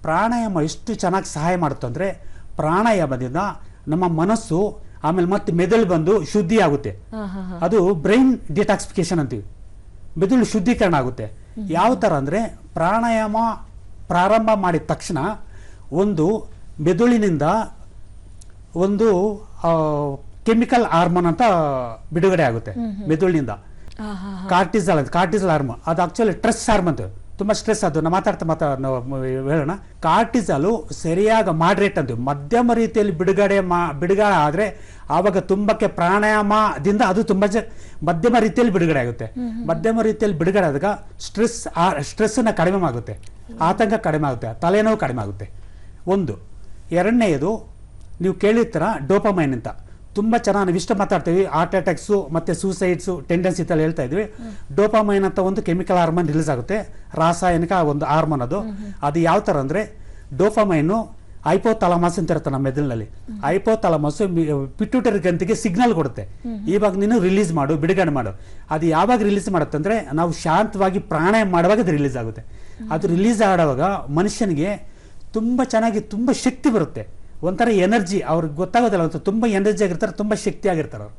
ಪ್ರಾಣಾಯಾಮ ಎಷ್ಟು ಚೆನ್ನಾಗಿ ಸಹಾಯ ಮಾಡುತ್ತೆ ಅಂದರೆ ಪ್ರಾಣಾಯಾಮದಿಂದ ನಮ್ಮ ಮನಸ್ಸು ಆಮೇಲೆ ಮತ್ತೆ ಮೆದುಳು ಬಂದು ಶುದ್ಧಿ ಆಗುತ್ತೆ. ಅದು ಬ್ರೈನ್ ಡಿಟಾಕ್ಸಿಫಿಕೇಶನ್ ಅಂತೀವಿ. ಮೆದುಳು ಶುದ್ಧೀಕರಣ ಆಗುತ್ತೆ. ಯಾವ ಥರ ಅಂದರೆ ಪ್ರಾಣಾಯಾಮ ಪ್ರಾರಂಭ ಮಾಡಿದ ತಕ್ಷಣ ಒಂದು ಮೆದುಳಿನಿಂದ ಒಂದು ಕೆಮಿಕಲ್ ಹಾರ್ಮೋನ್ ಅಂತ ಬಿಡುಗಡೆ ಆಗುತ್ತೆ ಮೆದುಳಿನಿಂದ. ಕಾರ್ಟಿಸಲ್ ಹಾರ್ಮೋನ್, ಅದು ಆಕ್ಚುಲಿ ಸ್ಟ್ರೆಸ್ ಹಾರ್ಮೋನ್. ತುಂಬಾ ಸ್ಟ್ರೆಸ್, ಅದು ನಾವು ಮಾತಾಡ್ತಾ ಹೇಳೋಣ. ಕಾರ್ಟಿಸಲು ಸರಿಯಾಗಿ ಮಾಡ್ರೇಟ್ ಅಂತೀವಿ, ಮಧ್ಯಮ ರೀತಿಯಲ್ಲಿ ಬಿಡುಗಡೆ ಆದರೆ ಆವಾಗ ತುಂಬಕ್ಕೆ ಪ್ರಾಣಾಯಾಮದಿಂದ ಅದು ತುಂಬ ಮಧ್ಯಮ ರೀತಿಯಲ್ಲಿ ಬಿಡುಗಡೆ ಆಗುತ್ತೆ. ಮಧ್ಯಮ ರೀತಿಯಲ್ಲಿ ಬಿಡುಗಡೆ ಆದಾಗ ಸ್ಟ್ರೆಸ್ನ ಕಡಿಮೆ ಆಗುತ್ತೆ, ಆತಂಕ ಕಡಿಮೆ ಆಗುತ್ತೆ, ತಲೆನೋವು ಕಡಿಮೆ ಆಗುತ್ತೆ. ಒಂದು. ಎರಡನೆಯದು ನೀವು ಕೇಳಿರ್ತೀರ ಡೋಪಮೈನ್ ಅಂತ. ತುಂಬ ಚೆನ್ನಾಗಿ ನಾವು ಇಷ್ಟ ಮಾತಾಡ್ತೀವಿ, ಹಾರ್ಟ್ ಅಟ್ಯಾಕ್ಸು ಮತ್ತು ಸೂಸೈಡ್ಸು ಟೆಂಡೆನ್ಸಿ ಅಂತ ಹೇಳ್ತಾ ಇದ್ವಿ. ಡೋಪಮೈನ್ ಅಂತ ಒಂದು ಕೆಮಿಕಲ್ ಹಾರ್ಮೋನ್ ರಿಲೀಸ್ ಆಗುತ್ತೆ, ರಾಸಾಯನಿಕ ಒಂದು ಹಾರ್ಮೋನ್. ಅದು ಯಾವ ಥರ ಅಂದರೆ ಡೋಪಮೈನು ಹೈಪೋಥಾಲಮಸ್ ಅಂತ ಇರುತ್ತೆ ನಮ್ಮ ಮೆದುಳಿನಲ್ಲಿ. ಹೈಪೋಥಾಲಮಸ್ ಪಿಟ್ಯೂಟರಿ ಗ್ರಂಥಿಗೆ ಸಿಗ್ನಲ್ ಕೊಡುತ್ತೆ, ಇವಾಗ ನೀನು ರಿಲೀಸ್ ಮಾಡು, ಬಿಡುಗಡೆ ಮಾಡು. ಅದು ಯಾವಾಗ ರಿಲೀಸ್ ಮಾಡುತ್ತೆ ಅಂದರೆ ನಾವು ಶಾಂತವಾಗಿ ಪ್ರಾಣಾಯಾಮ ಮಾಡುವಾಗ ಅದು ರಿಲೀಸ್ ಆಗುತ್ತೆ. ಅದು ರಿಲೀಸ್ ಆಡುವಾಗ ಮನುಷ್ಯನಿಗೆ ತುಂಬ ಚೆನ್ನಾಗಿ ತುಂಬ ಶಕ್ತಿ ಬರುತ್ತೆ, ಒಂಥರ ಎನರ್ಜಿ. ಅವ್ರಿಗೆ ಗೊತ್ತಾಗೋದಿಲ್ಲ, ತುಂಬ ಎನರ್ಜಿ ಆಗಿರ್ತಾರೆ, ತುಂಬ ಶಕ್ತಿ ಆಗಿರ್ತಾರೆ ಅವ್ರು.